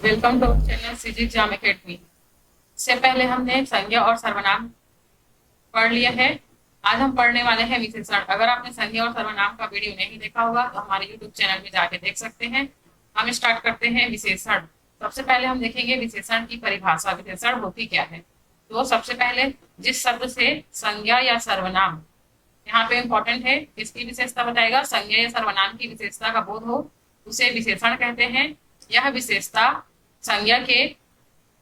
Welcome to channel CG exam academy. इससे पहले हमने संज्ञा और सर्वनाम पढ़ लिया है। आज हम पढ़ने वाले हैं विशेषण। अगर आपने संज्ञा और सर्वनाम का वीडियो नहीं देखा होगा तो हमारे यूट्यूब चैनल में जाके देख सकते हैं। हम स्टार्ट करते हैं विशेषण। सबसे पहले हम देखेंगे विशेषण की परिभाषा। विशेषण होती क्या है? तो सबसे पहले जिस शब्द से संज्ञा या सर्वनाम, यहाँ पे इंपॉर्टेंट है, इसकी विशेषता बताएगा, संज्ञा या सर्वनाम की विशेषता का बोध हो उसे विशेषण कहते हैं। यह विशेषता संज्ञा के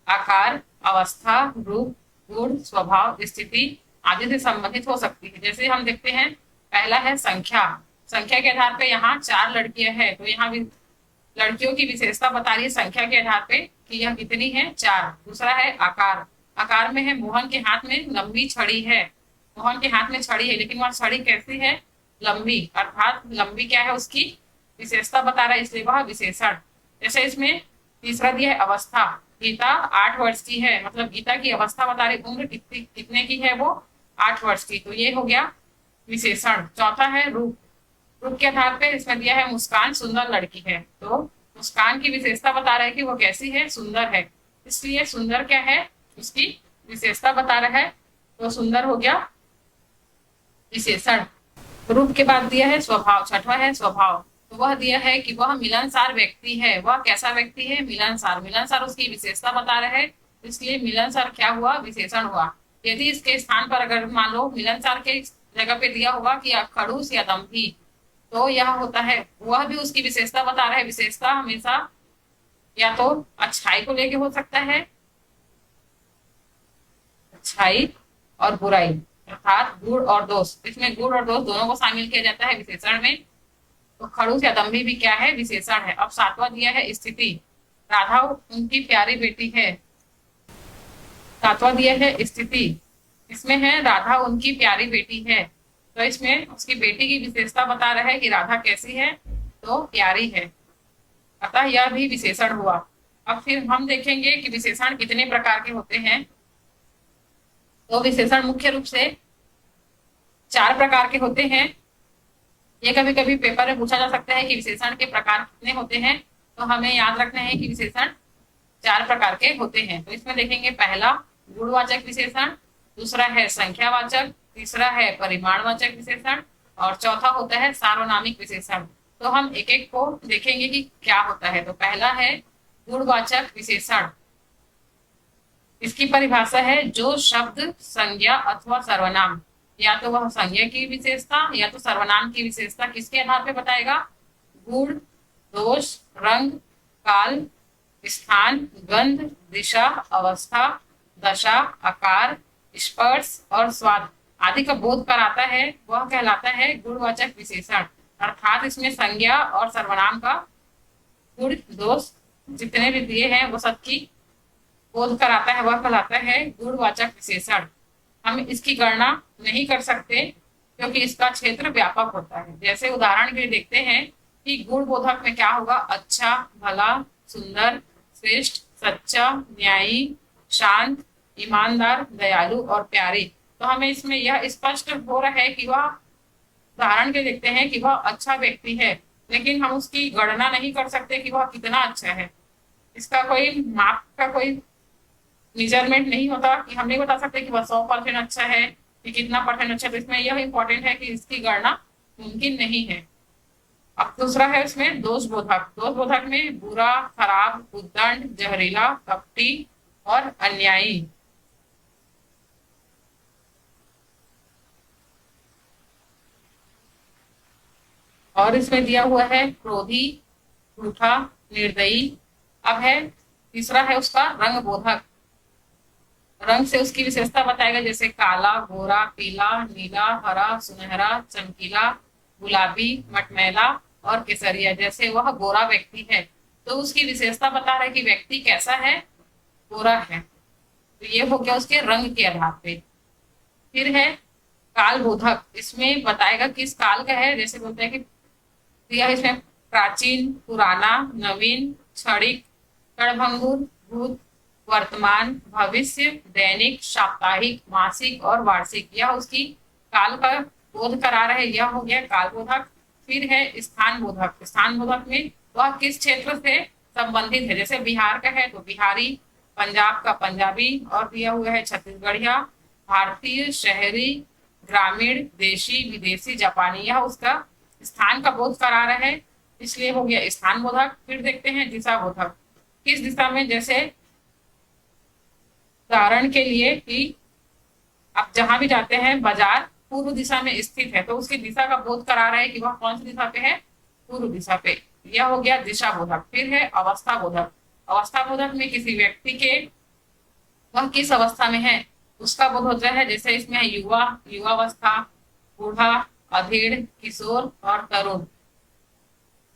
आकार, अवस्था, रूप, गुण, स्वभाव, स्थिति आदि से संबंधित हो सकती है। जैसे हम देखते हैं, पहला है संख्या। संख्या के आधार पे यहाँ 4 लड़कियां हैं, तो यहाँ भी लड़कियों की विशेषता बता रही है संख्या के आधार पे कि यह कितनी है, 4। दूसरा है आकार। आकार में है मोहन के हाथ में लंबी छड़ी है। मोहन के हाथ में छड़ी है, लेकिन वह छड़ी कैसी है? लंबी, अर्थात लंबी क्या है उसकी विशेषता बता रहा है, इसलिए वह विशेषण। जैसे इसमें तीसरा दिया है अवस्था। गीता 8 वर्ष की है, मतलब गीता की अवस्था बता रही, उम्र कितने की है वो? 8 वर्ष की, तो ये हो गया विशेषण। चौथा है रूप। रूप के आधार पे इसमें दिया है मुस्कान सुंदर लड़की है, तो मुस्कान की विशेषता बता रहा है कि वो कैसी है? सुंदर है, इसलिए सुंदर क्या है उसकी विशेषता बता रहा है, तो सुंदर हो गया विशेषण। रूप के बाद दिया है स्वभाव। छठवा है स्वभाव, तो वह दिया है कि वह मिलनसार व्यक्ति है। वह कैसा व्यक्ति है? मिलनसार। मिलनसार उसकी विशेषता बता रहे हैं, इसलिए मिलनसार क्या हुआ? विशेषण हुआ। यदि इसके स्थान पर अगर मान लो मिलनसार के जगह पे दिया होगा कि खड़ूस या दम्भी, तो यह होता है, वह भी उसकी विशेषता बता रहा है। विशेषता हमेशा या तो अच्छाई को लेके हो सकता है, अच्छाई और बुराई, अर्थात गुण और दोष। इसमें गुण और दोष दोनों को शामिल किया जाता है विशेषण में। तो खड़ूस या दम्भी भी क्या है? विशेषण है। अब सातवां दिया है स्थिति। राधा उनकी प्यारी बेटी है। सातवां दिया है स्थिति, इसमें है राधा उनकी प्यारी बेटी है, तो इसमें उसकी बेटी की विशेषता बता रहा है कि राधा कैसी है? तो प्यारी है, अतः यह भी विशेषण हुआ। अब फिर हम देखेंगे कि विशेषण कितने प्रकार के होते हैं। तो विशेषण मुख्य रूप से 4 प्रकार के होते हैं। ये कभी कभी पेपर में पूछा जा सकता है कि विशेषण के प्रकार कितने होते हैं, तो हमें याद रखना है कि विशेषण 4 प्रकार के होते हैं। तो इसमें देखेंगे, पहला गुणवाचक विशेषण, दूसरा है संख्यावाचक, तीसरा है परिमाणवाचक विशेषण और चौथा होता है सार्वनामिक विशेषण। तो हम एक एक को देखेंगे कि क्या होता है। तो पहला है गुणवाचक विशेषण। इसकी परिभाषा है जो शब्द, संज्ञा अथवा सर्वनाम, या तो वह संज्ञा की विशेषता या तो सर्वनाम की विशेषता किसके आधार पे बताएगा? गुण, दोष, रंग, काल, स्थान, गंध, दिशा, अवस्था, दशा, आकार, स्पर्श और स्वाद आदि का बोध कराता है, वह कहलाता है गुणवाचक विशेषण। अर्थात इसमें संज्ञा और सर्वनाम का गुण, दोष जितने भी दिए हैं वो सबकी बोध कराता है, वह कहलाता है गुणवाचक विशेषण। हम इसकी गणना नहीं कर सकते क्योंकि इसका क्षेत्र व्यापक होता है। जैसे उदाहरण के लिए देखते हैं कि गुण बोधक में क्या होगा? अच्छा, भला, सुंदर, श्रेष्ठ, सच्चा, न्यायी, शांत, ईमानदार, दयालु और प्यारी। तो हमें इसमें यह स्पष्ट हो रहा है कि वह, उदाहरण के देखते हैं कि वह अच्छा व्यक्ति है, लेकिन हम उसकी गणना नहीं कर सकते कि वह कितना अच्छा है। इसका कोई माप का कोई मेजरमेंट नहीं होता कि हम नहीं बता सकते कि वह 100% अच्छा है कि कितना परसेंट अच्छा है। तो इसमें यह इंपॉर्टेंट है कि इसकी गणना मुमकिन नहीं है। अब दूसरा है उसमें दोष बोधक। दोष बोधक में बुरा, खराब, उद्दंड, जहरीला, कपटी और अन्यायी। और इसमें दिया हुआ है क्रोधी, झूठा, निर्दयी। अब है तीसरा है उसका रंग बोधक। रंग से उसकी विशेषता बताएगा, जैसे काला, गोरा, पीला, नीला, हरा, सुनहरा, चमकीला, गुलाबी, मटमैला और केसरिया। जैसे वह गोरा व्यक्ति है तो उसकी विशेषता बता रहा है कि व्यक्ति कैसा है? गोरा है। तो ये हो गया उसके रंग के आधार पे। फिर है काल बोधक। इसमें बताएगा किस काल का है। जैसे बोलते हैं कि यह इसमें प्राचीन, पुराना, नवीन, क्षणिक, क्षणभंगुर, भूत, वर्तमान, भविष्य, दैनिक, साप्ताहिक, मासिक और वार्षिक। यह उसकी काल का बोध करा रहे, यह हो गया काल बोधक। फिर है स्थान बोधक। स्थान बोधक में वह किस क्षेत्र से संबंधित है। जैसे बिहार का है तो बिहारी, पंजाब का पंजाबी, और दिया हुआ है छत्तीसगढ़िया, भारतीय, शहरी, ग्रामीण, देशी, विदेशी, जापानी। यह उसका स्थान का बोध करा रहा है, इसलिए हो गया स्थान बोधक। फिर देखते हैं दिशा बोधक, किस दिशा में। जैसे उदाहरण के लिए कि आप जहां भी जाते हैं, बाजार पूर्व दिशा में स्थित है तो उसकी दिशा का बोध करा रहा है कि वह कौन सी दिशा पे है, पूर्व दिशा पे। यह हो गया दिशा बोधक। फिर है अवस्था बोधक। अवस्था बोधक में किसी व्यक्ति के वह किस अवस्था में है उसका बोध होता है। जैसे इसमें है युवा, युवावस्था, बूढ़ा, अधेड़, किशोर और तरुण।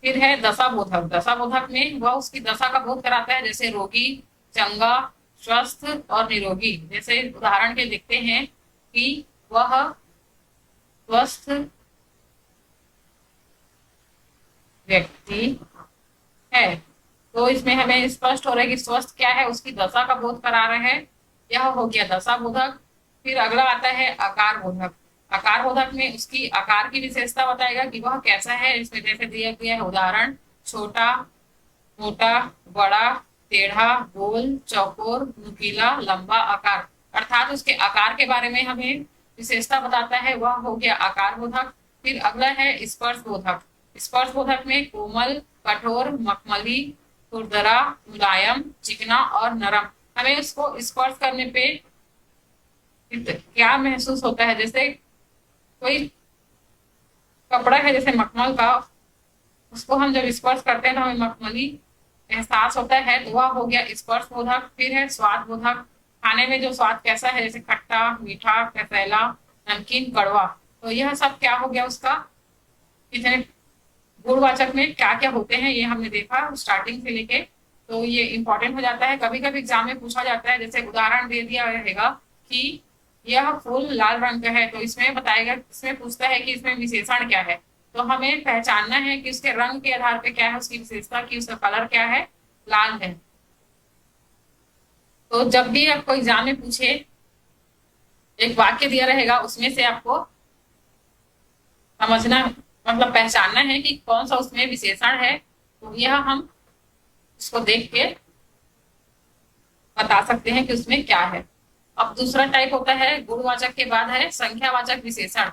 फिर है दशा बोधक। दशा बोधक में वह उसकी दशा का बोध कराता है, जैसे रोगी, चंगा, स्वस्थ और निरोगी। जैसे उदाहरण के देखते हैं कि वह स्वस्थ व्यक्ति है, तो इसमें हमें स्पष्ट हो रहा है कि स्वस्थ क्या है, उसकी दशा का बोध करा रहे हैं। यह हो गया दशा बोधक। फिर अगला आता है आकार बोधक। आकार बोधक में उसकी आकार की विशेषता बताएगा कि वह कैसा है। इसमें जैसे दिया गया है उदाहरण, छोटा, मोटा, बड़ा, टेढ़ा, गोल, चौकोर, नुकीला, लंबा आकार। अर्थात उसके आकार के बारे में हमें विशेषता बताता है, वह हो गया आकार बोधक। फिर अगला है स्पर्श बोधक। स्पर्श बोधक में कोमल, कठोर, मखमली, खुरदरा, मुलायम, चिकना और नरम। हमें उसको स्पर्श करने पे क्या महसूस होता है। जैसे कोई कपड़ा है जैसे मखमल का, उसको हम जब स्पर्श करते हैं तो हमें मखमली एहसास होता है, तो वह हो गया स्पर्श बोधक। फिर है स्वाद बोधक। खाने में जो स्वाद कैसा है, जैसे खट्टा, मीठा, कसैला, नमकीन, कड़वा। तो यह सब क्या हो गया उसका। कितने गुणवाचक में क्या क्या होते हैं ये हमने देखा स्टार्टिंग से लेके, तो ये इंपॉर्टेंट हो जाता है। कभी कभी एग्जाम में पूछा जाता है, जैसे उदाहरण दे दिया रहेगा कि यह फूल लाल रंग का है, तो इसमें बताएगा, इसमें पूछता है कि इसमें विशेषण क्या है। तो हमें पहचानना है कि उसके रंग के आधार पे क्या है उसकी विशेषता, की उसका कलर क्या है, लाल है। तो जब भी आपको एग्जाम में पूछे, एक वाक्य दिया रहेगा, उसमें से आपको समझना, मतलब पहचानना है कि कौन सा उसमें विशेषण है, तो यह हम इसको देख के बता सकते हैं कि उसमें क्या है। अब दूसरा टाइप होता है गुणवाचक के बाद है संख्यावाचक विशेषण।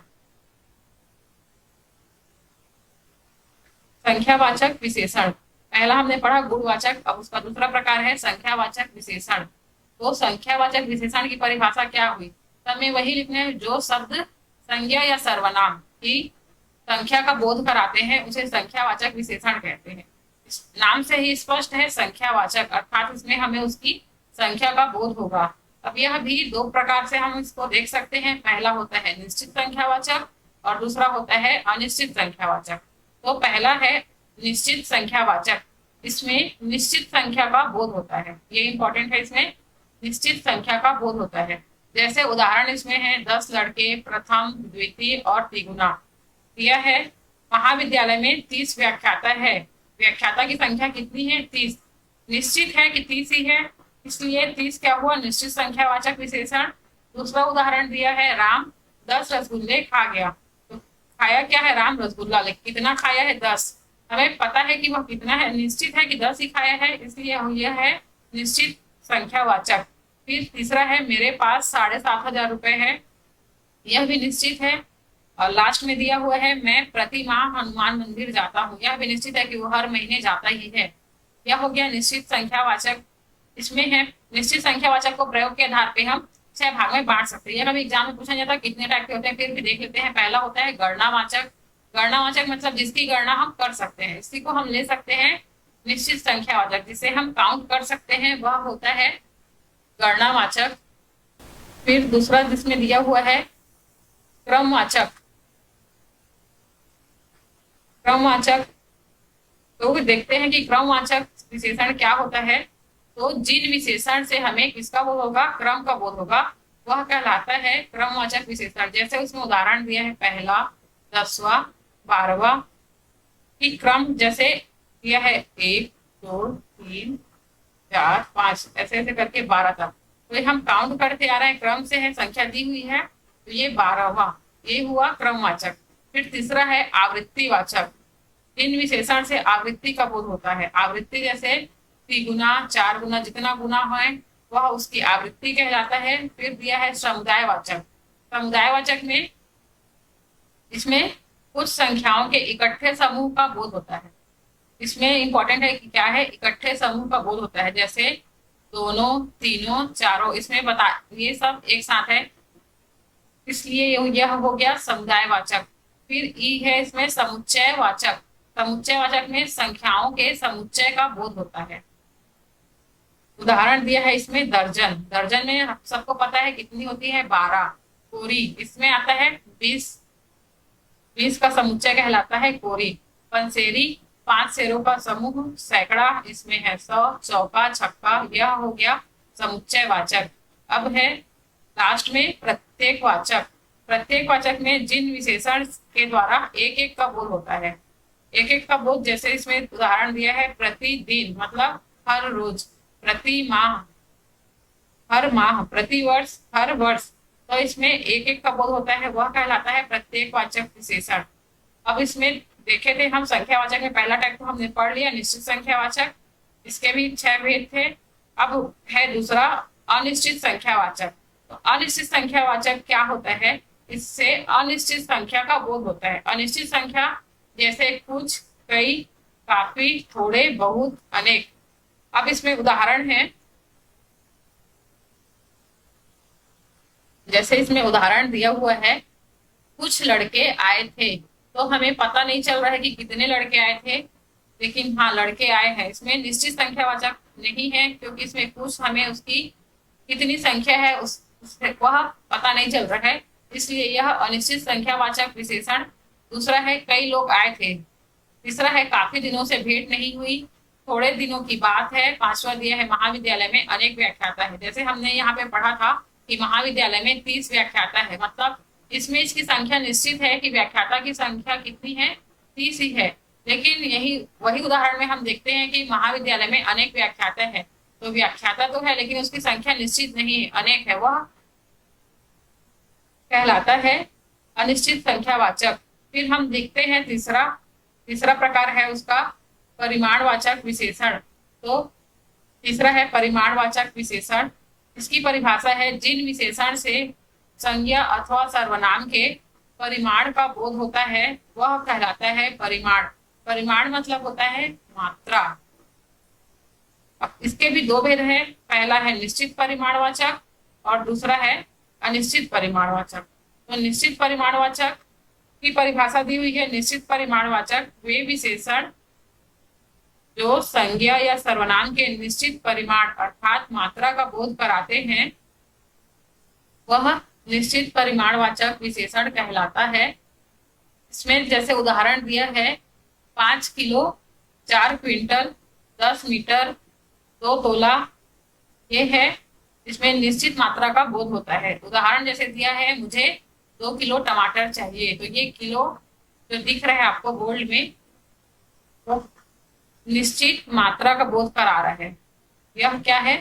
संख्यावाचक विशेषण पहला हमने पढ़ा गुणवाचक, अब उसका दूसरा प्रकार है संख्यावाचक विशेषण। तो संख्यावाचक विशेषण की परिभाषा क्या हुई, तो हमें वही लिखना है जो शब्द संज्ञा या सर्वनाम की संख्या का बोध कराते हैं उसे संख्यावाचक विशेषण कहते हैं। इस नाम से ही स्पष्ट है संख्यावाचक, अर्थात इसमें हमें उसकी संख्या का बोध होगा। अब यह भी दो प्रकार से हम इसको देख सकते हैं, पहला होता है निश्चित संख्यावाचक और दूसरा होता है अनिश्चित संख्यावाचक। तो पहला है निश्चित संख्यावाचक, इसमें निश्चित संख्या का बोध होता है, ये इंपॉर्टेंट है, इसमें निश्चित संख्या का बोध होता है। जैसे उदाहरण इसमें है 10 लड़के, प्रथम, द्वितीय और तिगुना दिया है। महाविद्यालय में 30 व्याख्याता है, व्याख्याता की संख्या कितनी है, 30। निश्चित है कि 30 ही है, इसलिए 30 क्या हुआ, निश्चित संख्यावाचक विशेषण। दूसरा उदाहरण दिया है राम 10 रसगुल्ले खा गया, तो खाया क्या है, राम रसगुल्ला, लेकिन कितना खाया है, 10। हमें पता है कि वह कितना है, निश्चित है कि 10 ही खाया है, इसलिए यह है निश्चित संख्यावाचक। फिर तीसरा है मेरे पास 7,500 रुपए है, यह भी निश्चित है। और लास्ट में दिया हुआ है मैं प्रति माह हनुमान मंदिर जाता हूँ, यह भी निश्चित है कि वो हर महीने जाता ही है। यह हो गया निश्चित संख्यावाचक। इसमें है निश्चित संख्यावाचक को प्रयोग के आधार पे हम 6 भाग में बांट सकते हैं। यह कभी एग्जाम में पूछा जाता है कितने टाइप के होते हैं, फिर भी देख लेते हैं। पहला होता है गणनावाचक। गणनावाचक मतलब जिसकी गणना हम कर सकते हैं, इसी को हम ले सकते हैं निश्चित संख्यावाचक, जिसे हम काउंट कर सकते हैं, वह होता है गणनावाचक। फिर दूसरा जिसमें दिया हुआ है क्रमवाचक। क्रमवाचक, तो देखते हैं कि क्रमवाचक विशेषण क्या होता है। तो जिन विशेषण से हमें किसका बोध होगा, क्रम का बोध होगा, वह कहलाता है क्रमवाचक विशेषण। जैसे उसमें उदाहरण दिया है पहला, 10वां, 12वां की क्रम, जैसे दिया है 1 2 3 4 5 ऐसे ऐसे करके 12 तक। तो ये हम काउंट करते आ रहे हैं, क्रम से है, संख्या दी हुई है, तो ये 12वां, ये हुआ क्रमवाचक। फिर तीसरा है आवृत्तिवाचक। इन विशेषण से आवृत्ति का बोध होता है। आवृत्ति जैसे 3 गुना 4 गुना जितना गुना है वह उसकी आवृत्ति कहलाता है। फिर दिया है समुदायवाचक। समुदायवाचक में इसमें कुछ संख्याओं के इकट्ठे समूह का बोध होता है। इसमें इंपॉर्टेंट है कि क्या है, इकट्ठे समूह का बोध होता है, जैसे दोनों, तीनों, चारों, इसमें बता ये सब एक साथ है, इसलिए यह हो गया समुदायवाचक। फिर ई है इसमें समुच्चयवाचक। समुच्चयवाचक में संख्याओं के समुच्चय का बोध होता है। उदाहरण दिया है इसमें दर्जन। दर्जन में सबको पता है कितनी होती है, 12। कोरी, इसमें आता है 20। 20 का समुच्चय कहलाता है कोरी। पंसेरी, 5 शेरों का समूह। सैकड़ा, इसमें है 100। चौका, छक्का, यह हो गया समुच्चयवाचक। अब है लास्ट में प्रत्येकवाचक। प्रत्येकवाचक में जिन विशेषण के द्वारा एक एक का बोध होता है। एक एक का बोध जैसे इसमें उदाहरण दिया है प्रतिदिन मतलब हर रोज, प्रति माह हर माह, प्रति वर्ष हर वर्ष, तो इसमें एक एक का बोध होता है, वह कहलाता है प्रत्येकवाचक विशेषण। अब इसमें देखे थे हम संख्यावाचक में पहला टाइप तो हमने पढ़ लिया निश्चित संख्यावाचक, इसके भी 6 भेद थे। अब है दूसरा अनिश्चित संख्यावाचक। तो अनिश्चित संख्यावाचक क्या होता है, इससे अनिश्चित संख्या का बोध होता है। अनिश्चित संख्या जैसे कुछ, कई, काफी, थोड़े, बहुत, अनेक। अब इसमें उदाहरण है, जैसे इसमें उदाहरण दिया हुआ है, कुछ लड़के आए थे, तो हमें पता नहीं चल रहा है कि कितने लड़के आए थे, लेकिन हाँ लड़के आए हैं। इसमें निश्चित संख्यावाचक नहीं है क्योंकि इसमें कुछ हमें उसकी कितनी संख्या है वह पता नहीं चल रहा है, इसलिए यह अनिश्चित संख्यावाचक विशेषण। दूसरा है कई लोग आए थे। तीसरा है काफी दिनों से भेंट नहीं हुई, थोड़े दिनों की बात है। पांचवा दिया है महाविद्यालय में अनेक व्याख्याता है। जैसे हमने यहाँ पे पढ़ा था कि महाविद्यालय में 30 व्याख्याता है, मतलब इसमें इसकी संख्या निश्चित है कि व्याख्याता की संख्या कितनी है, 30 ही है। लेकिन यही वही उदाहरण में हम देखते हैं कि महाविद्यालय में अनेक व्याख्याता है, तो व्याख्याता तो है लेकिन उसकी संख्या निश्चित नहीं है, अनेक है, वह कहलाता है अनिश्चित संख्यावाचक। फिर हम देखते हैं तीसरा प्रकार है उसका परिमाणवाचक विशेषण। तो तीसरा है परिमाणवाचक विशेषण। इसकी परिभाषा है जिन विशेषण से संज्ञा अथवा सर्वनाम के परिमाण का बोध होता है वह कहलाता है परिमाण। परिमाण मतलब होता है मात्रा। अब इसके भी 2 भेद हैं, पहला है निश्चित परिमाणवाचक और दूसरा है अनिश्चित परिमाणवाचक। तो निश्चित परिमाणवाचक की परिभाषा दी हुई है, निश्चित परिमाणवाचक वे विशेषण जो संज्ञा या सर्वनाम के निश्चित परिमाण अर्थात मात्रा का बोध कराते हैं वह निश्चित परिमाणवाचक विशेषण कहलाता है। इसमें जैसे उदाहरण दिया है 5 किलो, 4 क्विंटल, 10 मीटर, 2 तोला, ये है, इसमें निश्चित मात्रा का बोध होता है। उदाहरण जैसे दिया है मुझे 2 किलो टमाटर चाहिए, तो ये किलो जो दिख रहा है आपको बोल्ड में वो निश्चित मात्रा का बोध करा रहा है, यह क्या है,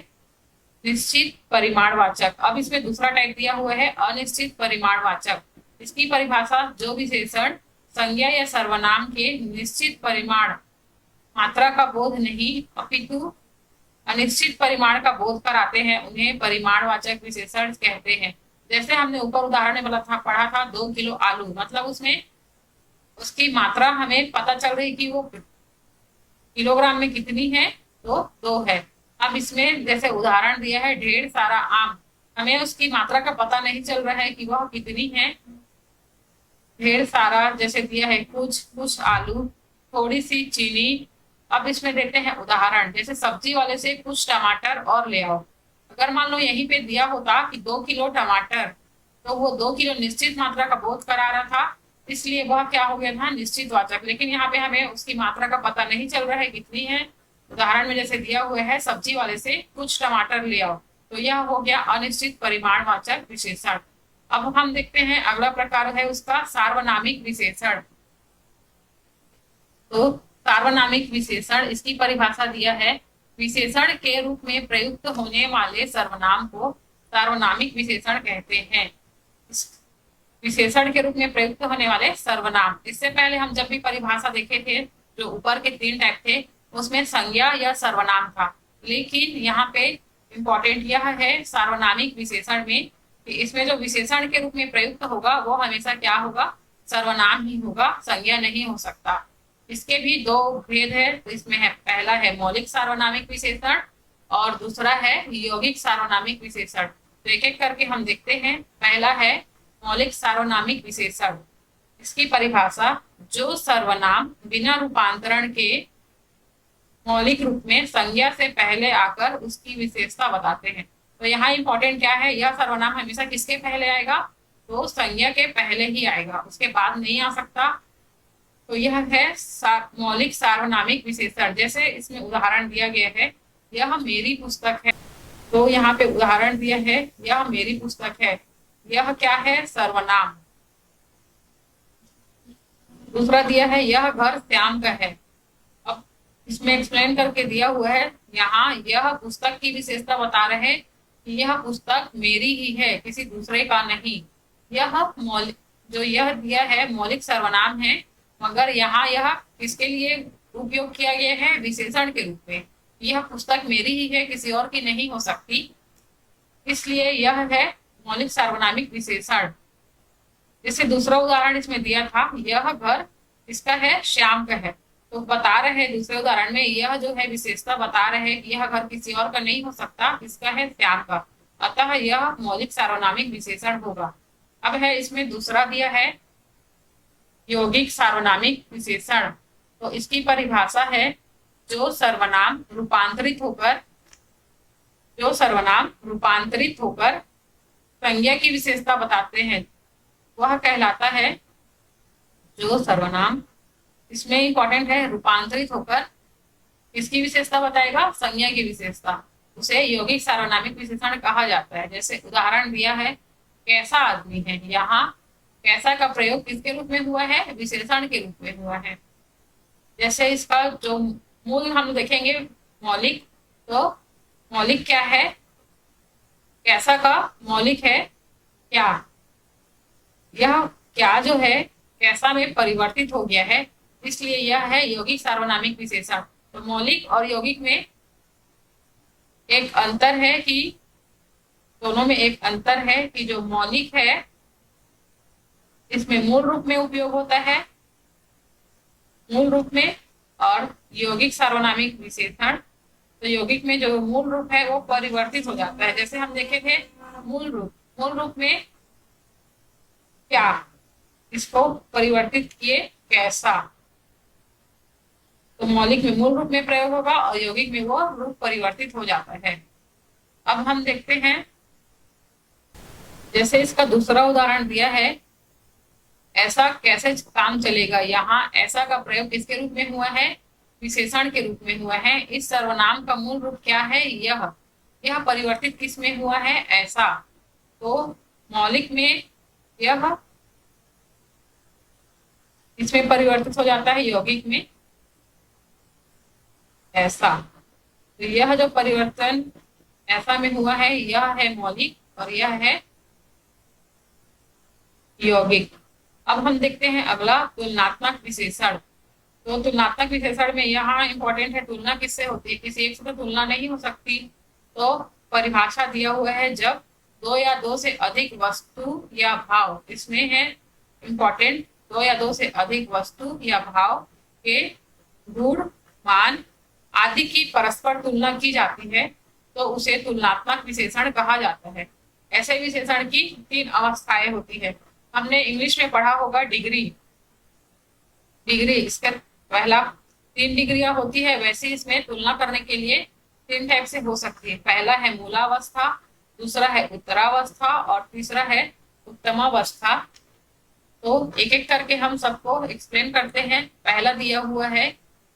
निश्चित परिमाणवाचक। अब इसमें दूसरा टाइप दिया हुआ है अनिश्चित परिमाणवाचक। इसकी परिभाषा जो विशेषण संज्ञा या सर्वनाम के निश्चित परिमाण मात्रा का बोध नहीं अपितु अनिश्चित परिमाण का बोध कराते हैं उन्हें परिमाणवाचक विशेषण कहते हैं। जैसे हमने ऊपर उदाहरण में पढ़ा था 2 किलो आलू, मतलब उसमें उसकी मात्रा हमें पता चल रही कि वो किलोग्राम में कितनी है, तो 2 है। अब इसमें जैसे उदाहरण दिया है ढेर सारा आम, हमें उसकी मात्रा का पता नहीं चल रहा है कि वह कितनी है। ढेर सारा जैसे दिया है कुछ आलू, थोड़ी सी चीनी। अब इसमें देते हैं उदाहरण, जैसे सब्जी वाले से कुछ टमाटर और ले आओ। अगर मान लो यहीं पे दिया होता कि 2 किलो टमाटर, तो वो 2 किलो निश्चित मात्रा का बोध करा रहा था, इसलिए वह क्या हो गया था, निश्चित वाचक। लेकिन यहाँ पे हमें उसकी मात्रा का पता नहीं चल रहा है कितनी है। उदाहरण में जैसे दिया हुआ है सब्जी वाले से कुछ टमाटर ले आओ, तो यह हो गया अनिश्चित परिमाणवाचक विशेषण। अब हम देखते हैं अगला प्रकार है उसका सार्वनामिक विशेषण। तो सार्वनामिक विशेषण, इसकी परिभाषा दिया है विशेषण के रूप में प्रयुक्त होने वाले सर्वनाम को सार्वनामिक विशेषण कहते हैं। विशेषण के रूप में प्रयुक्त होने वाले सर्वनाम, इससे पहले हम जब भी परिभाषा देखे थे जो ऊपर के 3 टाइप थे उसमें संज्ञा या सर्वनाम था, लेकिन यहाँ पे इम्पोर्टेंट यह है सार्वनामिक विशेषण में कि इसमें जो विशेषण के रूप में प्रयुक्त होगा वो हमेशा क्या होगा, सर्वनाम ही होगा, संज्ञा नहीं हो सकता। इसके भी दो भेद है, तो इसमें है पहला है मौलिक सार्वनामिक विशेषण और दूसरा है यौगिक सार्वनामिक विशेषण। तो एक एक करके हम देखते हैं। पहला है मौलिक सार्वनामिक विशेषण। इसकी परिभाषा, जो सर्वनाम बिना रूपांतरण के मौलिक रूप में संज्ञा से पहले आकर उसकी विशेषता बताते हैं। तो यहाँ इंपॉर्टेंट क्या है, यह सर्वनाम हमेशा किसके पहले आएगा, तो संज्ञा के पहले ही आएगा, उसके बाद नहीं आ सकता। तो यह है मौलिक सार्वनामिक विशेषण। जैसे इसमें उदाहरण दिया गया है, यह मेरी पुस्तक है, तो यहाँ पे उदाहरण दिया है यह मेरी पुस्तक है, यह क्या है, सर्वनाम। दूसरा दिया है यह घर श्याम का है। अब इसमें एक्सप्लेन करके दिया हुआ है, यहाँ यह पुस्तक की विशेषता बता रहे हैं कि यह पुस्तक मेरी ही है, किसी दूसरे का नहीं। यह मौलिक, जो यह दिया है मौलिक सर्वनाम है, मगर यहाँ यह किसके लिए उपयोग किया गया है, विशेषण के रूप में। यह पुस्तक मेरी ही है, किसी और की नहीं हो सकती, इसलिए यह है मौलिक सार्वनामिक विशेषण। जैसे दूसरा उदाहरण इसमें दिया था, यह घर इसका है, श्याम का है। तो बता रहे हैं दूसरे उदाहरण में, यह जो है विशेषता बता रहे हैं कि यह घर किसी और का नहीं हो सकता, इसका है श्याम का, अतः यह मौलिक सार्वनामिक विशेषण होगा। अब है इसमें दूसरा दिया है यौगिक सार्वनामिक विशेषण। तो इसकी परिभाषा है, जो सर्वनाम रूपांतरित होकर संज्ञा की विशेषता बताते हैं, वह कहलाता है, जो सर्वनाम, इसमें इंपॉर्टेंट है रूपांतरित होकर इसकी विशेषता बताएगा, संज्ञा की विशेषता, उसे यौगिक सार्वनामिक विशेषण कहा जाता है। जैसे उदाहरण दिया है, कैसा आदमी है, यहाँ कैसा का प्रयोग किसके रूप में हुआ है, विशेषण के रूप में हुआ है। जैसे इसका जो मूल हम देखेंगे मौलिक, तो मौलिक क्या है, कैसा का मौलिक है क्या। यह क्या जो है कैसा में परिवर्तित हो गया है, इसलिए यह है यौगिक सार्वनामिक विशेषण। तो मौलिक और यौगिक में एक अंतर है कि दोनों में एक अंतर है कि जो मौलिक है इसमें मूल रूप में उपयोग होता है, मूल रूप में, और यौगिक सार्वनामिक विशेषण, तो यौगिक में जो मूल रूप है वो परिवर्तित हो जाता है। जैसे हम देखे थे मूल रूप में क्या, इसको परिवर्तित किए कैसा। तो मौलिक में मूल रूप में प्रयोग होगा और यौगिक में वो रूप परिवर्तित हो जाता है। अब हम देखते हैं, जैसे इसका दूसरा उदाहरण दिया है, ऐसा कैसे काम चलेगा। यहाँ ऐसा का प्रयोग किसके रूप में हुआ है, विशेषण के रूप में हुआ है। इस सर्वनाम का मूल रूप क्या है, यह परिवर्तित किस में हुआ है, ऐसा। तो मौलिक में यह इसमें परिवर्तित हो जाता है, यौगिक में ऐसा। तो यह जो परिवर्तन ऐसा में हुआ है, यह है मौलिक और यह है यौगिक। अब हम देखते हैं अगला, तुलनात्मक विशेषण। तो तुलनात्मक विशेषण में यहाँ इंपॉर्टेंट है, तुलना किससे होती है, किसी एक से तो तुलना नहीं हो सकती। तो परिभाषा दिया हुआ है, जब दो या दो से अधिक वस्तु या भाव, इसमें है इंपॉर्टेंट, दो या दो से अधिक वस्तु या भाव के गुण, मान आदि की परस्पर तुलना की जाती है, तो उसे तुलनात्मक विशेषण कहा जाता है। ऐसे विशेषण की 3 अवस्थाएं होती है। हमने इंग्लिश में पढ़ा होगा डिग्री, इसका पहला 3 डिग्रियां होती है, वैसे इसमें तुलना करने के लिए 3 टाइप से हो सकती है। पहला है मूलावस्था, दूसरा है उत्तरावस्था और तीसरा है उत्तमावस्था। तो एक एक करके हम सबको एक्सप्लेन करते हैं। पहला दिया हुआ है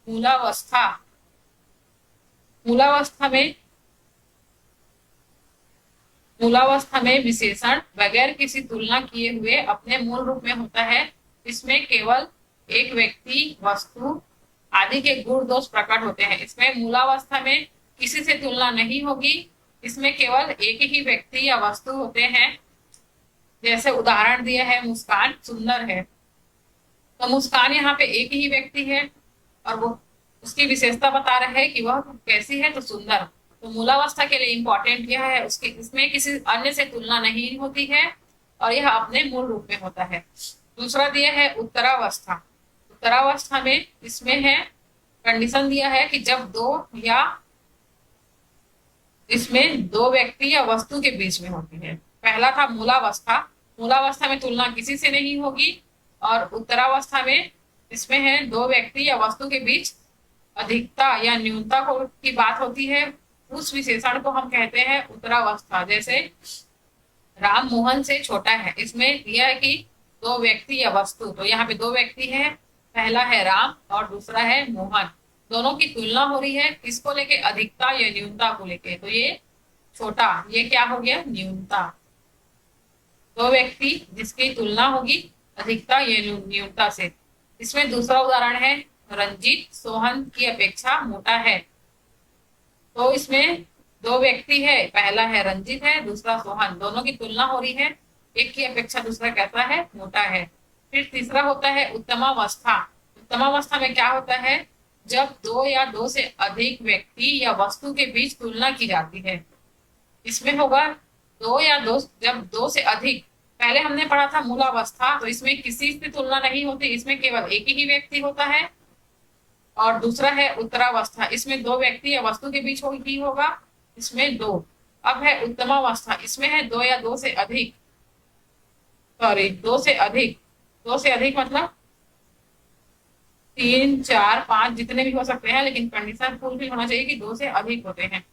मूलावस्था। मूलावस्था में विशेषण बगैर किसी तुलना किए हुए अपने मूल रूप में होता है। इसमें केवल एक व्यक्ति, वस्तु आदि के गुण दोष प्रकट होते हैं। इसमें मूलावस्था में किसी से तुलना नहीं होगी, इसमें केवल एक ही व्यक्ति या वस्तु होते हैं। जैसे उदाहरण दिया है, मुस्कान सुंदर है, तो मुस्कान यहाँ पे एक ही व्यक्ति है, और वो उसकी विशेषता बता रहे हैं कि वह कैसी है, तो सुंदर। तो मूलावस्था के लिए इंपॉर्टेंट यह है, उसके इसमें किसी अन्य से तुलना नहीं होती है और यह अपने मूल रूप में होता है। दूसरा दिया है उत्तरावस्था। उत्तरावस्था में इसमें है कंडीशन दिया है कि जब दो या इसमें दो व्यक्ति या वस्तु के बीच में होती है। पहला था मूलावस्था। मूलावस्था में तुलना किसी से नहीं होगी, और उत्तरावस्था में इसमें है दो व्यक्ति या वस्तु के बीच अधिकता या न्यूनता को की बात होती है। उस विशेषण को हम कहते हैं उत्तरावस्था। जैसे राम मोहन से छोटा है, इसमें दिया है कि दो व्यक्ति या वस्तु, तो यहाँ पे दो व्यक्ति है, पहला है राम और दूसरा है मोहन। दोनों की तुलना हो रही है, किसको लेके, अधिकता या न्यूनता को लेके। तो ये छोटा, ये क्या हो गया, न्यूनता। दो व्यक्ति जिसकी तुलना होगी अधिकता या न्यूनता से। इसमें दूसरा उदाहरण है रंजीत सोहन की अपेक्षा मोटा है। तो इसमें दो व्यक्ति है, पहला है रंजीत है, दूसरा सोहन, दोनों की तुलना हो रही है, एक की अपेक्षा दूसरा कहता है मोटा है। फिर तीसरा होता है उत्तमावस्था। उत्तमावस्था में क्या होता है, जब दो या दो से अधिक व्यक्ति या वस्तु के बीच तुलना की जाती है। इसमें होगा दो या दो, जब दो से अधिक, पहले हमने पढ़ा था मूलावस्था, तो इसमें किसी से तुलना नहीं होती, इसमें केवल एक ही व्यक्ति होता है। और दूसरा है उत्तरावस्था, इसमें दो व्यक्ति या वस्तु के बीच ही होगा, इसमें दो। अब है उत्तमावस्था, इसमें है दो या दो से अधिक, सॉरी दो से अधिक, दो से अधिक मतलब तीन चार पांच जितने भी हो सकते हैं, लेकिन कंडीशन फुलफिल होना चाहिए कि दो से अधिक होते हैं।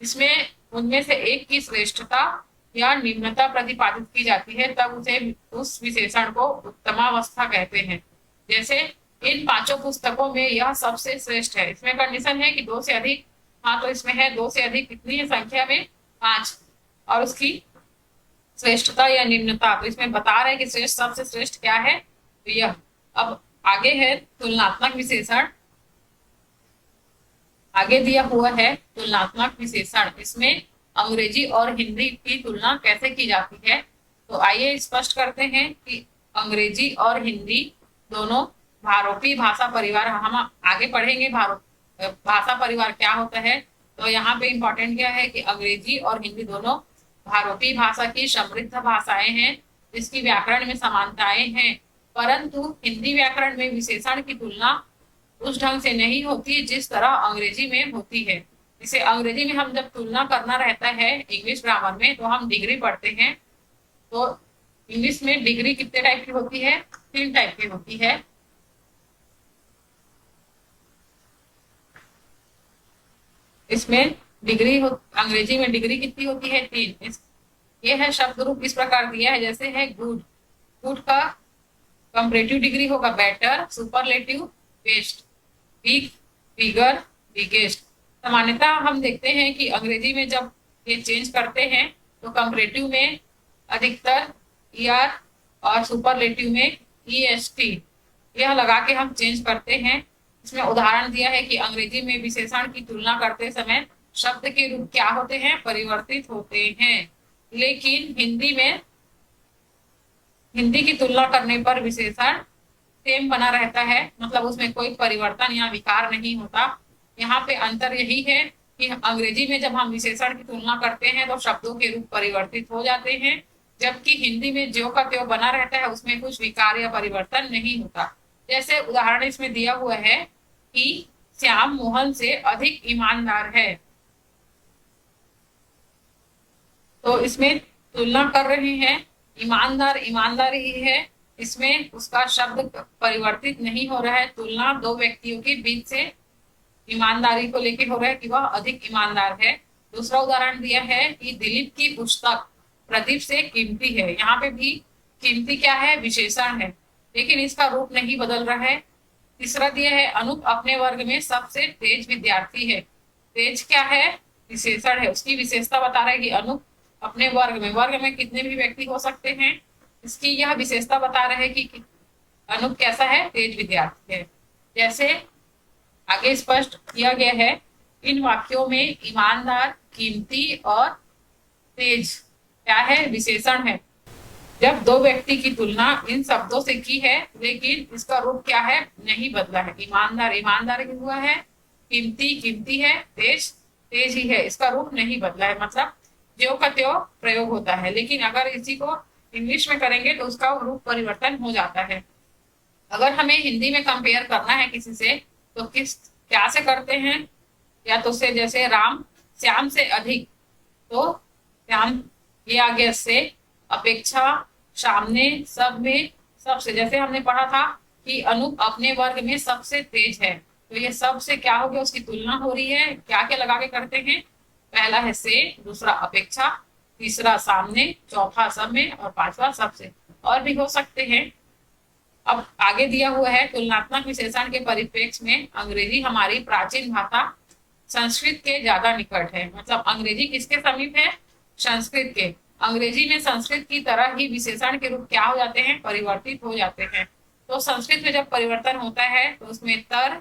इसमें उनमें से एक की श्रेष्ठता या निम्नता प्रतिपादित की जाती है, तब उसे उस विशेषण को उत्तमावस्था कहते हैं। जैसे इन पांचों पुस्तकों में यह सबसे श्रेष्ठ है, इसमें कंडीशन है कि दो से अधिक, हाँ तो इसमें है दो से अधिक कितनी है संख्या में, पांच, और उसकी श्रेष्ठता या निम्नता, तो इसमें बता रहे हैं कि श्रेष्ठ, सबसे श्रेष्ठ क्या है, तो यह। अब आगे है तुलनात्मक विशेषण। आगे दिया हुआ है तुलनात्मक विशेषण, इसमें अंग्रेजी और हिंदी की तुलना कैसे की जाती है। तो आइए स्पष्ट करते हैं कि अंग्रेजी और हिंदी दोनों भारोपी भाषा परिवार, हम आगे पढ़ेंगे भाषा परिवार क्या होता है। तो यहाँ पे इंपॉर्टेंट क्या है कि अंग्रेजी और हिंदी दोनों भारोपी भाषा की समृद्ध भाषाएं हैं, जिसकी व्याकरण में समानताएं हैं, परंतु हिंदी व्याकरण में विशेषण की तुलना उस ढंग से नहीं होती जिस तरह अंग्रेजी में होती है। जैसे अंग्रेजी में हम जब तुलना करना रहता है इंग्लिश ग्रामर में, तो हम डिग्री पढ़ते हैं। तो इंग्लिश में डिग्री कितने टाइप की होती है, तीन टाइप की होती है। इसमें डिग्री अंग्रेजी में डिग्री कितनी होती है, तीन। ये है शब्द रूप इस प्रकार दिया है, जैसे है गुड, गुड का कंपैरेटिव डिग्री होगा बेटर, सुपरलेटिव बेस्ट, बिग, बिगर, बिगेस्ट। सामान्यतः हम देखते हैं कि अंग्रेजी में जब ये चेंज करते हैं तो कंपैरेटिव में अधिकतर ER और सुपरलेटिव में EST यह लगा के हम चेंज करते हैं। इसमें उदाहरण दिया है कि अंग्रेजी में विशेषण की तुलना करते समय शब्द के रूप क्या होते हैं, परिवर्तित होते हैं, लेकिन हिंदी की तुलना करने पर विशेषण सेम बना रहता है, मतलब उसमें कोई परिवर्तन या विकार नहीं होता। यहाँ पे अंतर यही है कि अंग्रेजी में जब हम विशेषण की तुलना करते हैं तो शब्दों के रूप परिवर्तित हो जाते हैं, जबकि हिंदी में ज्यों का त्यों बना रहता है, उसमें कुछ विकार या परिवर्तन नहीं होता। जैसे उदाहरण इसमें दिया हुआ है कि श्याम मोहन से अधिक ईमानदार है, तो इसमें तुलना कर रहे हैं, ईमानदार ईमानदार ही है, इसमें उसका शब्द परिवर्तित नहीं हो रहा है। तुलना दो व्यक्तियों के बीच से ईमानदारी को लेकर हो रहा है कि वह अधिक ईमानदार है। दूसरा उदाहरण दिया है कि दिलीप की पुस्तक प्रदीप से कीमती है। यहाँ पे भी कीमती क्या है, विशेषण है, लेकिन इसका रूप नहीं बदल रहा है। तीसरा दिया है अनूप अपने वर्ग में सबसे तेज विद्यार्थी है। तेज क्या है, विशेषण है, उसकी विशेषता बता रहा है कि अनूप अपने वर्ग में कितने भी व्यक्ति हो सकते हैं, इसकी यह विशेषता बता रहे हैं कि अनूप कैसा है, तेज विद्यार्थी है। जैसे आगे स्पष्ट किया गया है, इन वाक्यों में ईमानदार, कीमती और तेज क्या है, विशेषण है। जब दो व्यक्ति की तुलना इन शब्दों से की है लेकिन इसका रूप क्या है, नहीं बदला है। ईमानदार ईमानदार ही हुआ है, कीमती कीमती है, तेज तेज ही है, इसका रूप नहीं बदला है। मतलब ज्यों का त्यों प्रयोग होता है, लेकिन अगर इसी को इंग्लिश में करेंगे तो उसका रूप परिवर्तन हो जाता है। अगर हमें हिंदी में कंपेयर करना है किसी से तो किस क्या से करते हैं, या तो से जैसे राम श्याम से अधिक, तो श्याम ये आ गया से, अपेक्षा सामने सब में सबसे, जैसे हमने पढ़ा था कि अनूप अपने वर्ग में सबसे तेज है, तो ये सबसे क्या हो गया, उसकी तुलना हो रही है। क्या क्या लगा के करते हैं, पहला है से, दूसरा अपेक्षा, तीसरा सामने, चौथा सब में और पांचवा सबसे। और भी हो सकते हैं। अब आगे दिया हुआ है तुलनात्मक विशेषण के परिप्रेक्ष्य में अंग्रेजी हमारी प्राचीन भाषा संस्कृत के ज्यादा निकट है। मतलब अंग्रेजी किसके समीप है, संस्कृत के। अंग्रेजी में संस्कृत की तरह ही विशेषण के रूप क्या हो जाते हैं, परिवर्तित हो जाते हैं। तो संस्कृत में जब परिवर्तन होता है तो उसमें तर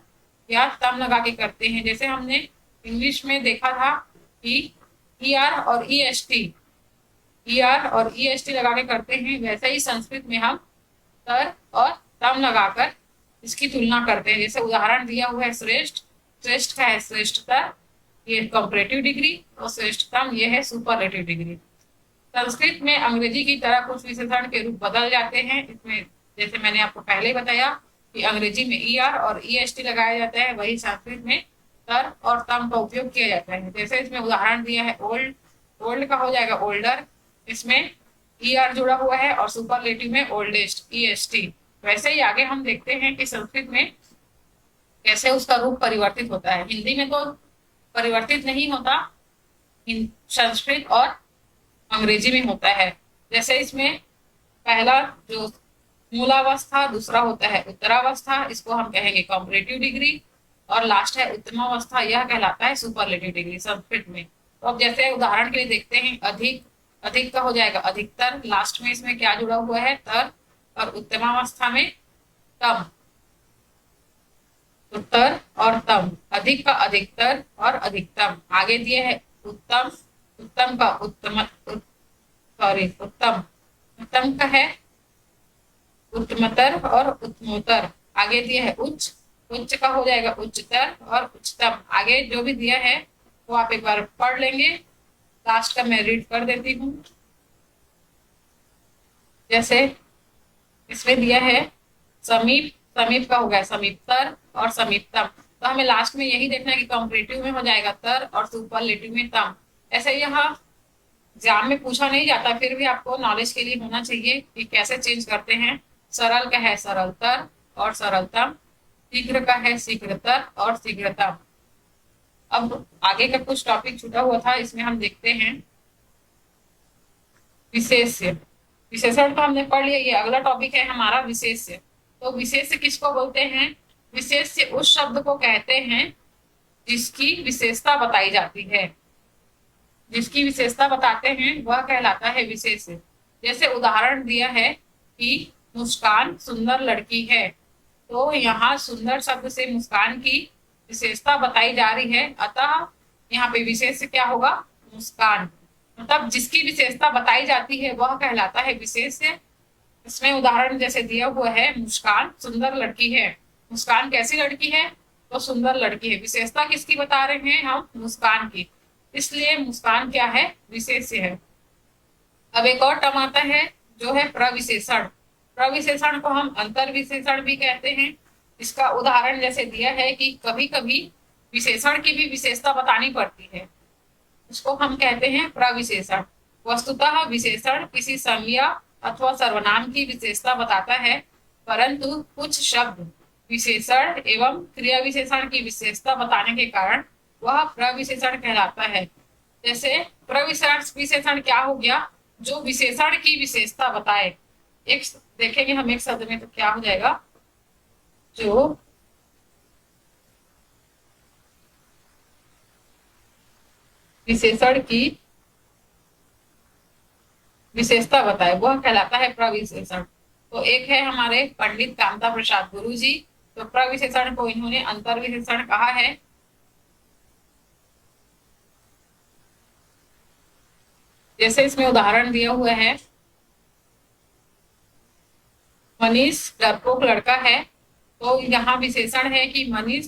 या तम लगा के करते हैं। जैसे हमने इंग्लिश में देखा था कि ई आर और E S T, E R और ई एस टी लगा के करते हैं, वैसे ही संस्कृत में हम तर और तम लगाकर इसकी तुलना करते हैं। जैसे उदाहरण दिया हुआ है श्रेष्ठ, श्रेष्ठ का है श्रेष्ठतर, ये कंपैरेटिव डिग्री, और श्रेष्ठतम ये है सुपरलेटिव डिग्री। संस्कृत में अंग्रेजी की तरह कुछ विशेषण के रूप बदल जाते हैं। इसमें जैसे मैंने आपको पहले ही बताया कि अंग्रेजी में ई आर और ई एस टी लगाया जाता है, वही संस्कृत में तर और तम का उपयोग किया जाता है। जैसे इसमें उदाहरण दिया है ओल्ड, ओल्ड का हो जाएगा ओल्डर, इसमें ई आर जुड़ा हुआ है, और सुपरलेटिव में ओल्डेस्ट ई एस टी। वैसे ही आगे हम देखते हैं कि संस्कृत में कैसे उसका रूप परिवर्तित होता है। हिंदी में तो परिवर्तित नहीं होता, संस्कृत और अंग्रेजी में होता है। जैसे इसमें पहला जो मूलावस्था, दूसरा होता है उत्तरावस्था, इसको हम कहेंगे कॉम्परेटिव डिग्री, और लास्ट है उत्तमावस्था, यह कहलाता है सुपरलेटिव डिग्री संस्कृत में। तो अब जैसे उदाहरण के लिए देखते हैं, अधिक, अधिक का हो जाएगा अधिकतर, लास्ट में इसमें क्या जुड़ा हुआ है तर, और उत्तमावस्था में तम, उत्तर और तम, अधिक का अधिकतर और अधिकतम। आगे दिए है उत्तम, उत्तम का उत्तम, सॉरी उत्तम, उत्तम का है उत्तमतर और उत्तमोत्तर। आगे दिया है उच्च, उच्च का हो जाएगा उच्चतर और उच्चतम। आगे जो भी दिया है वो आप एक बार पढ़ लेंगे, लास्ट का मैं रीड कर देती हूँ। जैसे इसमें दिया है समीप, समीप का हो गया समीपतर और समीपतम। तो हमें लास्ट में यही देखना है कि कॉम्परेटिव में हो जाएगा तर और सुपरलेटिव में तम। ऐसे यहाँ एग्जाम में पूछा नहीं जाता, फिर भी आपको नॉलेज के लिए होना चाहिए कि कैसे चेंज करते हैं। सरल का है सरलतर और सरलतम, शीघ्र का है शीघ्रतर और शीघ्रतम। अब आगे का कुछ टॉपिक छूटा हुआ था, इसमें हम देखते हैं विशेष्य। विशेषण तो हमने पढ़ लिया, ये अगला टॉपिक है हमारा विशेष्य। तो विशेष्य किसको बोलते हैं, विशेष्य उस शब्द को कहते हैं जिसकी विशेषता बताई जाती है, जिसकी विशेषता बताते हैं वह कहलाता है विशेष्य। जैसे उदाहरण दिया है कि मुस्कान सुंदर लड़की है, तो यहाँ सुंदर शब्द से मुस्कान की विशेषता बताई जा रही है, अतः यहाँ पे विशेष क्या होगा, मुस्कान। मतलब जिसकी विशेषता बताई जाती है वह कहलाता है विशेष्य। इसमें उदाहरण जैसे दिया हुआ है मुस्कान सुंदर लड़की है, मुस्कान कैसी लड़की है, तो सुंदर लड़की है। विशेषता किसकी बता रहे हैं हम, मुस्कान की, इसलिए मुस्कान क्या है, विशेष्य है। अब एक और टर्म आता है जो है प्रविशेषण। प्रविशेषण को हम अंतर विशेषण भी कहते हैं। इसका उदाहरण जैसे दिया है कि कभी कभी विशेषण की भी विशेषता बतानी पड़ती है, उसको हम कहते हैं प्रविशेषण। वस्तुतः विशेषण किसी संज्ञा अथवा सर्वनाम की विशेषता बताता है, परंतु कुछ शब्द विशेषण एवं क्रिया विशेषण की विशेषता बताने के कारण वह प्रविशेषण कहलाता है। जैसे प्रविशेषण विशेषण क्या हो गया, जो विशेषण की विशेषता बताए। एक देखेंगे हम एक शब्द में तो क्या हो जाएगा, जो विशेषण की विशेषता बताए वह कहलाता है प्रविशेषण। तो एक है हमारे पंडित कामता प्रसाद गुरु जी, तो प्रविशेषण को इन्होंने अंतर विशेषण कहा है। जैसे इसमें उदाहरण दिया हुआ है मनीष डरपोक लड़का है, तो यहाँ विशेषण है कि मनीष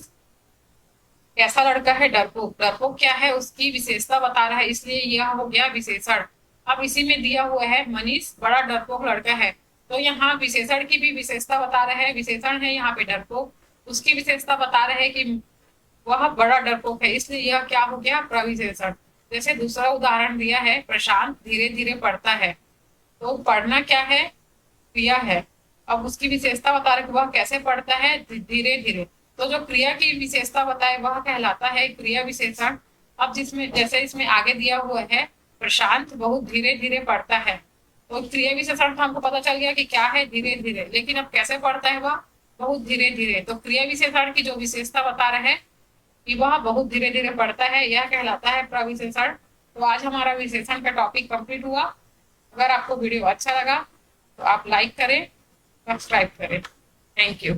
कैसा लड़का है, डरपोक। डरपोक क्या है, उसकी विशेषता बता रहा है, इसलिए यह हो गया विशेषण। अब इसी में दिया हुआ है मनीष बड़ा डरपोक लड़का है, तो यहाँ विशेषण की भी विशेषता बता रहे हैं। विशेषण है यहाँ पे डरपोक, उसकी विशेषता बता रहे हैं कि वह बड़ा डरपोक है, इसलिए यह क्या हो गया, प्रविशेषण। जैसे दूसरा उदाहरण दिया है, प्रशांत धीरे धीरे पढ़ता है, तो पढ़ना क्या है, क्रिया है। अब उसकी विशेषता बता रहे कि वह कैसे पढ़ता है, धीरे धीरे। तो जो क्रिया की विशेषता बताए वह कहलाता है क्रिया विशेषण। अब जिसमें जैसे इसमें आगे दिया हुआ है, प्रशांत बहुत धीरे धीरे पढ़ता है, तो क्रिया विशेषण तो हमको पता चल गया कि क्या है, धीरे धीरे। लेकिन अब कैसे पढ़ता है वह, बहुत धीरे धीरे। तो क्रिया विशेषण की जो विशेषता बता रहे हैं कि वह बहुत धीरे धीरे पढ़ता है, यह कहलाता है प्रविशेषण। तो आज हमारा विशेषण का टॉपिक कंप्लीट हुआ। अगर आपको वीडियो अच्छा लगा तो आप लाइक करें, सब्सक्राइब करें। Thank you.